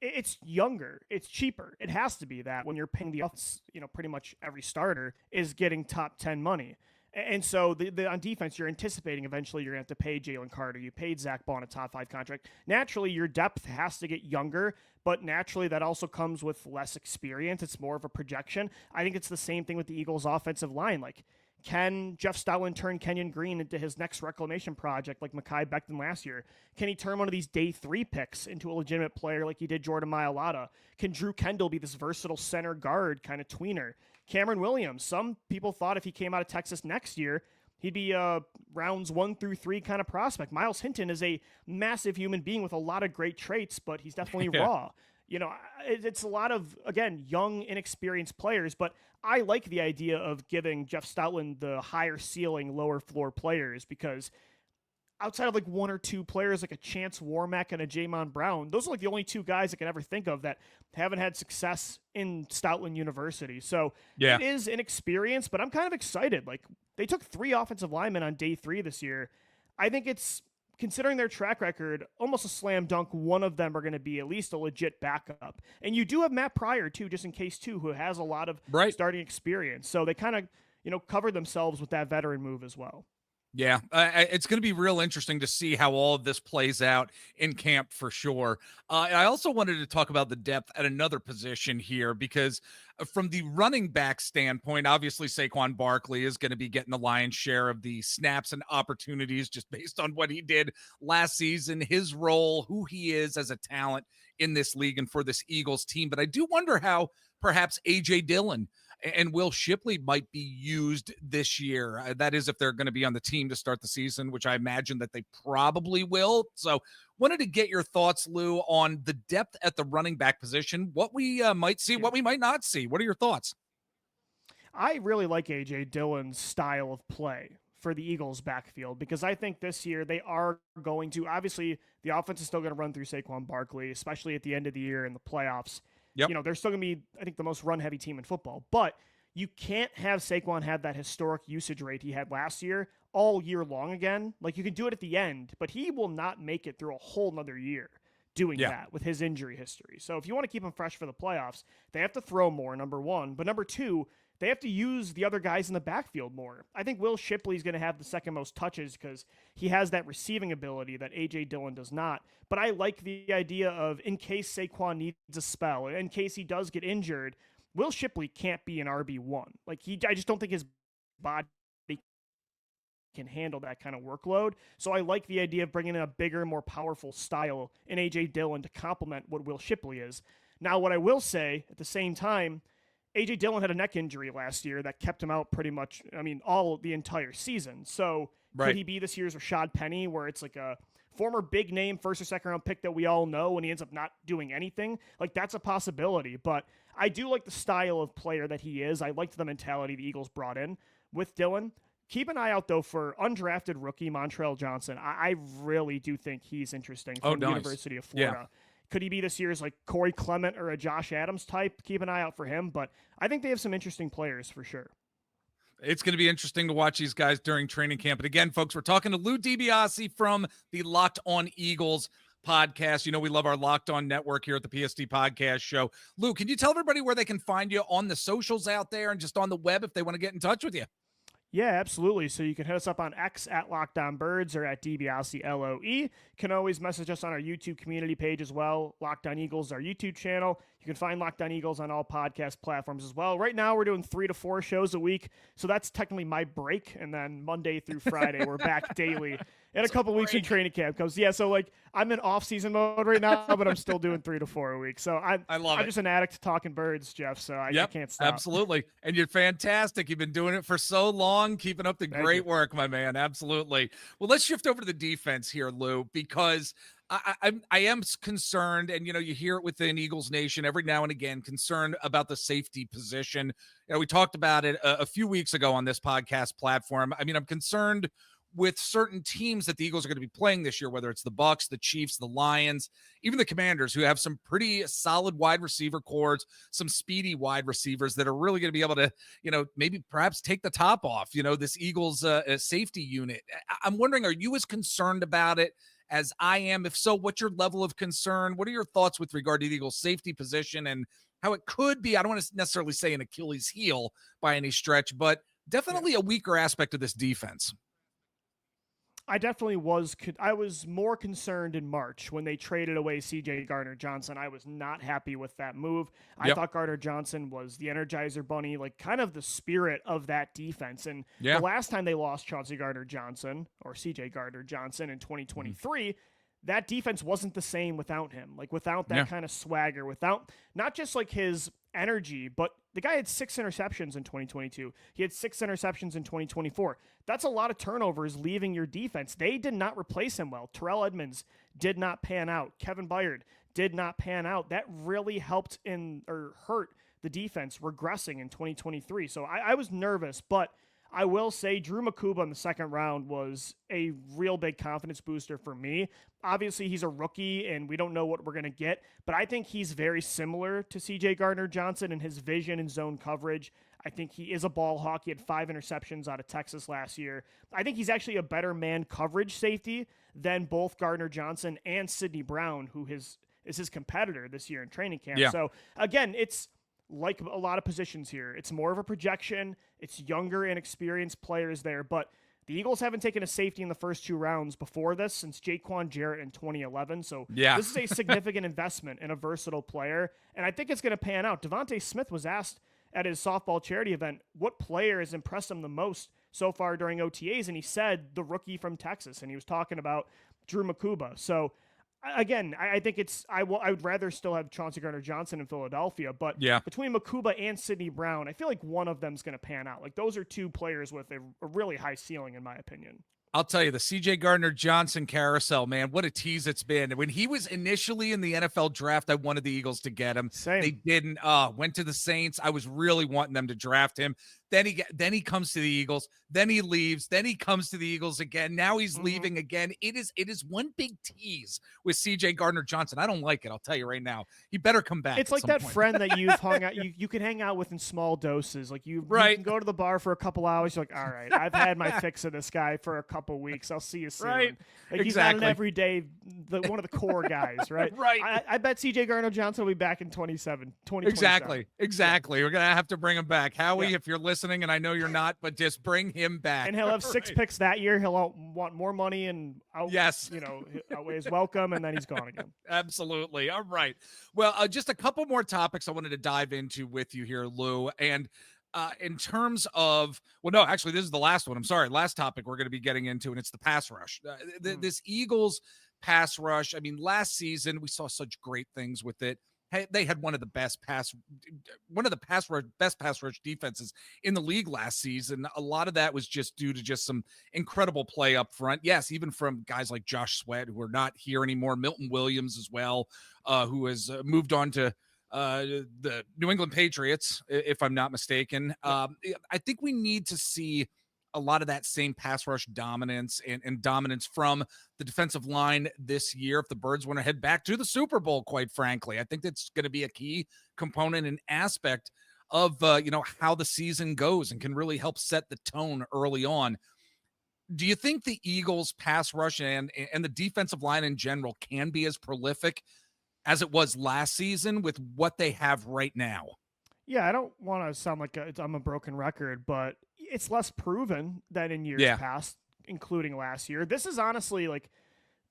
it's younger, it's cheaper. It has to be that when you're paying the offense, pretty much every starter is getting top 10 money. And so the on defense, you're anticipating eventually you're going to have to pay Jalen Carter. You paid Zach Ball a top 5 contract. Naturally, your depth has to get younger, but naturally that also comes with less experience. It's more of a projection. I think it's the same thing with the Eagles' offensive line. Like, can Jeff Stoutland turn Kenyon Green into his next reclamation project like Mekhi Becton last year? Can he turn one of these day 3 picks into a legitimate player like he did Jordan Mailata? Can Drew Kendall be this versatile center guard kind of tweener? Cameron Williams, some people thought if he came out of Texas next year, he'd be a rounds 1 through 3 kind of prospect. Miles Hinton is a massive human being with a lot of great traits, but he's definitely raw. It's a lot of, again, young, inexperienced players, but I like the idea of giving Jeff Stoutland the higher ceiling, lower floor players, because outside of like 1 or 2 players like a Chance Warmack and a Jamon Brown, those are like the only 2 guys I can ever think of that haven't had success in Stoutland University. So it is inexperienced, but I'm kind of excited. Like, they took 3 offensive linemen on day 3 this year. I think it's, considering their track record, almost a slam dunk. One of them are going to be at least a legit backup. And you do have Matt Pryor, too, just in case, too, who has a lot of starting experience. So they kind of, covered themselves with that veteran move as well. Yeah, it's going to be real interesting to see how all of this plays out in camp for sure. I also wanted to talk about the depth at another position here, because from the running back standpoint, obviously Saquon Barkley is going to be getting the lion's share of the snaps and opportunities just based on what he did last season, his role, who he is as a talent in this league and for this Eagles team. But I do wonder how perhaps A.J. Dillon and Will Shipley might be used this year. That is, if they're going to be on the team to start the season, which I imagine that they probably will. So wanted to get your thoughts, Lou, on the depth at the running back position, what we might see, what we might not see. What are your thoughts? I really like A.J. Dillon's style of play for the Eagles backfield, because I think this year they are going to, obviously the offense is still going to run through Saquon Barkley, especially at the end of the year in the playoffs. Yep. They're still going to be, I think, the most run-heavy team in football. But you can't have Saquon have that historic usage rate he had last year all year long again. Like, you can do it at the end, but he will not make it through a whole nother year doing that with his injury history. So if you want to keep him fresh for the playoffs, they have to throw more, number one. But number two, they have to use the other guys in the backfield more. I think Will Shipley is going to have the second most touches because he has that receiving ability that A.J. Dillon does not. But I like the idea of, in case Saquon needs a spell, in case he does get injured, Will Shipley can't be an RB1. Like, I just don't think his body can handle that kind of workload. So I like the idea of bringing in a bigger, more powerful style in A.J. Dillon to complement what Will Shipley is. Now, what I will say at the same time, A.J. Dillon had a neck injury last year that kept him out pretty much, the entire season. So could he be this year's Rashad Penny, where it's like a former big name first or second round pick that we all know and he ends up not doing anything? Like, that's a possibility. But I do like the style of player that he is. I liked the mentality the Eagles brought in with Dillon. Keep an eye out, though, for undrafted rookie Montrell Johnson. I really do think he's interesting from the University of Florida. Yeah. Could he be this year's like Corey Clement or a Josh Adams type? Keep an eye out for him. But I think they have some interesting players for sure. It's going to be interesting to watch these guys during training camp. And again, folks, we're talking to Louie DiBiase from the Locked On Eagles podcast. You know, we love our Locked On network here at the PST podcast show. Lou, can you tell everybody where they can find you on the socials out there and just on the web if they want to get in touch with you? Yeah, absolutely. So you can hit us up on X at Locked On Birds or at DiBiase LOE. You can always message us on our YouTube community page as well. Locked On Eagles, our YouTube channel. You can find Locked On Eagles on all podcast platforms as well. Right now, we're doing 3 to 4 shows a week, so that's technically my break. And then Monday through Friday, we're back daily. In a couple weeks when training camp comes. Yeah, so like I'm in off-season mode right now, but I'm still doing 3 to 4 a week. So I'm just an addict to talking birds, Jeff. So I can't stop. Absolutely. And you're fantastic. You've been doing it for so long, keeping up the great work, my man. Absolutely. Well, let's shift over to the defense here, Lou, because I am concerned, and, you know, you hear it within Eagles Nation every now and again, concerned about the safety position. You know, we talked about it a few weeks ago on this podcast platform. I mean, I'm concerned with certain teams that the Eagles are going to be playing this year, whether it's the Bucs, the Chiefs, the Lions, even the Commanders, who have some pretty solid wide receiver cores, some speedy wide receivers that are really going to be able to, you know, maybe perhaps take the top off, you know, this Eagles safety unit. I'm wondering, are you as concerned about it as I am? If so, what's your level of concern? What are your thoughts with regard to the Eagles safety position and how it could be? I don't want to necessarily say an Achilles heel by any stretch, but definitely a weaker aspect of this defense. I was more concerned in March when they traded away C.J. Gardner-Johnson. I was not happy with that move. I thought Gardner-Johnson was the Energizer Bunny, like kind of the spirit of that defense. And the last time they lost Chauncey Gardner-Johnson or C.J. Gardner-Johnson in 2023, that defense wasn't the same without him, like without that kind of swagger, without not just like his energy, but the guy had 6 interceptions in 2022. He had 6 interceptions in 2024. That's a lot of turnovers leaving your defense. They did not replace him well. Terrell Edmonds did not pan out. Kevin Byard did not pan out. That really helped hurt the defense regressing in 2023. So I was nervous, but I will say Drew Makuba in the second round was a real big confidence booster for me. Obviously, he's a rookie, and we don't know what we're going to get, but I think he's very similar to C.J. Gardner-Johnson in his vision and zone coverage. I think he is a ball hawk. He had 5 interceptions out of Texas last year. I think he's actually a better man coverage safety than both Gardner-Johnson and Sidney Brown, who is his competitor this year in training camp. Yeah. So, again, it's like a lot of positions here. It's more of a projection. It's younger and experienced players there, but the Eagles haven't taken a safety in the first 2 rounds before this since Jaquan Jarrett in 2011. So this is a significant investment in a versatile player, and I think it's going to pan out. Devontae Smith was asked at his softball charity event what player has impressed him the most so far during OTAs, and he said the rookie from Texas, and he was talking about Drew Makuba. So again, I think I would rather still have Chauncey Gardner-Johnson in Philadelphia, but between Makuba and Sidney Brown, I feel like one of them is going to pan out. Like, those are 2 players with a really high ceiling, in my opinion. I'll tell you, the C.J. Gardner-Johnson carousel, man, what a tease it's been. When he was initially in the NFL draft, I wanted the Eagles to get him. Same. They didn't. Went to the Saints. I was really wanting them to draft him. Then he comes to the Eagles. Then he leaves. Then he comes to the Eagles again. Now he's leaving again. It is one big tease with C.J. Gardner-Johnson. I don't like it. I'll tell you right now. He better come back. It's like that friend that you've hung out. You can hang out with in small doses. Like you can go to the bar for a couple hours. You're like, all right, I've had my fix of this guy for a couple weeks. I'll see you soon. Right. Like, he's not an everyday one of the core guys, right? Right. I bet C.J. Gardner-Johnson will be back in 2027. Exactly. We're gonna have to bring him back, Howie. If you're listening, and I know you're not, but just bring him back. And he'll have 6 picks that year. He'll want more money and outweigh his welcome, and then he's gone again. Absolutely. All right. Well, just a couple more topics I wanted to dive into with you here, Lou. And in terms of, this is the last one. I'm sorry. Last topic we're going to be getting into, and it's the pass rush. This Eagles pass rush. I mean, last season we saw such great things with it. they had one of the best pass rush defenses in the league last season. A lot of that was just due to just some incredible play up front. Yes, even from guys like Josh Sweat, who are not here anymore, Milton Williams as well, who has moved on to the New England Patriots, if I'm not mistaken. I think we need to see a lot of that same pass rush dominance and dominance from the defensive line this year. If the Birds want to head back to the Super Bowl, quite frankly, I think that's going to be a key component and aspect of, how the season goes and can really help set the tone early on. Do you think the Eagles pass rush and the defensive line in general can be as prolific as it was last season with what they have right now? Yeah, I don't want to sound like I'm a broken record, but it's less proven than in years past, including last year. This is honestly like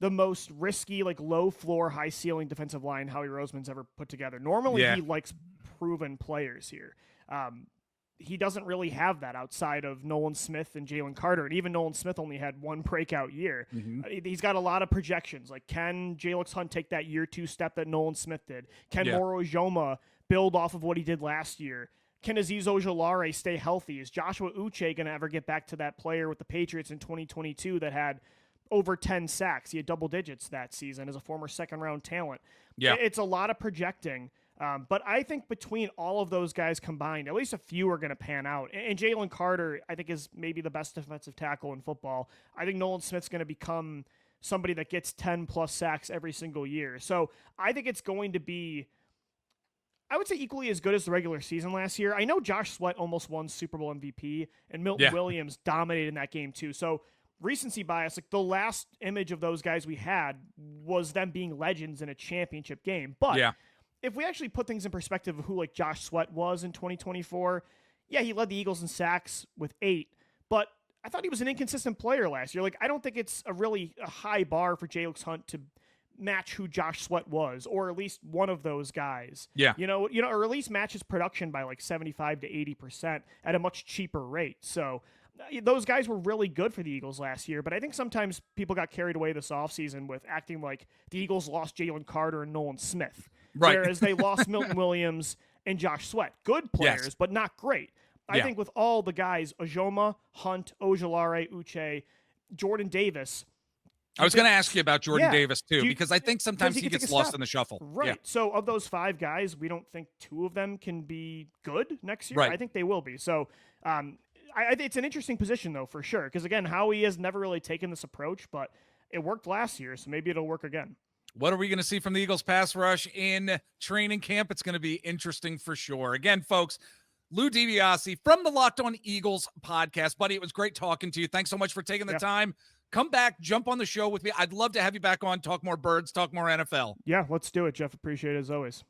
the most risky, like low floor, high ceiling defensive line Howie Roseman's ever put together. Normally he likes proven players here. He doesn't really have that outside of Nolan Smith and Jalen Carter. And even Nolan Smith only had one breakout year. He's got a lot of projections. Like, can Jalix Hunt take that year 2 step that Nolan Smith did? Can Moro Ujoma build off of what he did last year? Can Azeez Ojulari stay healthy? Is Joshua Uche going to ever get back to that player with the Patriots in 2022 that had over 10 sacks? He had double digits that season as a former second-round talent. It's a lot of projecting. But I think between all of those guys combined, at least a few are going to pan out. And Jalen Carter, I think, is maybe the best defensive tackle in football. I think Nolan Smith's going to become somebody that gets 10-plus sacks every single year. So I think it's going to be, I would say, equally as good as the regular season last year. I know Josh Sweat almost won Super Bowl MVP, and Milton Williams dominated in that game too. So recency bias, like the last image of those guys we had was them being legends in a championship game. But if we actually put things in perspective of who like Josh Sweat was in 2024, he led the Eagles in sacks with 8, but I thought he was an inconsistent player last year. Like, I don't think it's a high bar for Jalix Hunt to match who Josh Sweat was, or at least one of those guys. Or at least match his production by like 75 to 80% at a much cheaper rate. So those guys were really good for the Eagles last year, but I think sometimes people got carried away this offseason with acting like the Eagles lost Jalen Carter and Nolan Smith. Whereas they lost Milton Williams and Josh Sweat. Good players, but not great. I think with all the guys, Ojoma, Hunt, Ojulari, Uche, Jordan Davis. I was going to ask you about Jordan Davis, too, because I think sometimes he gets lost in the shuffle. Right. So of those 5 guys, we don't think 2 of them can be good next year. I think they will be. So I think it's an interesting position, though, for sure. Because, again, Howie has never really taken this approach, but it worked last year, so maybe it'll work again. What are we going to see from the Eagles pass rush in training camp? It's going to be interesting for sure. Again, folks, Louie DiBiase from the Locked On Eagles podcast. Buddy, it was great talking to you. Thanks so much for taking the time. Come back, jump on the show with me. I'd love to have you back on, talk more Birds, talk more NFL. Yeah, let's do it, Jeff. Appreciate it as always.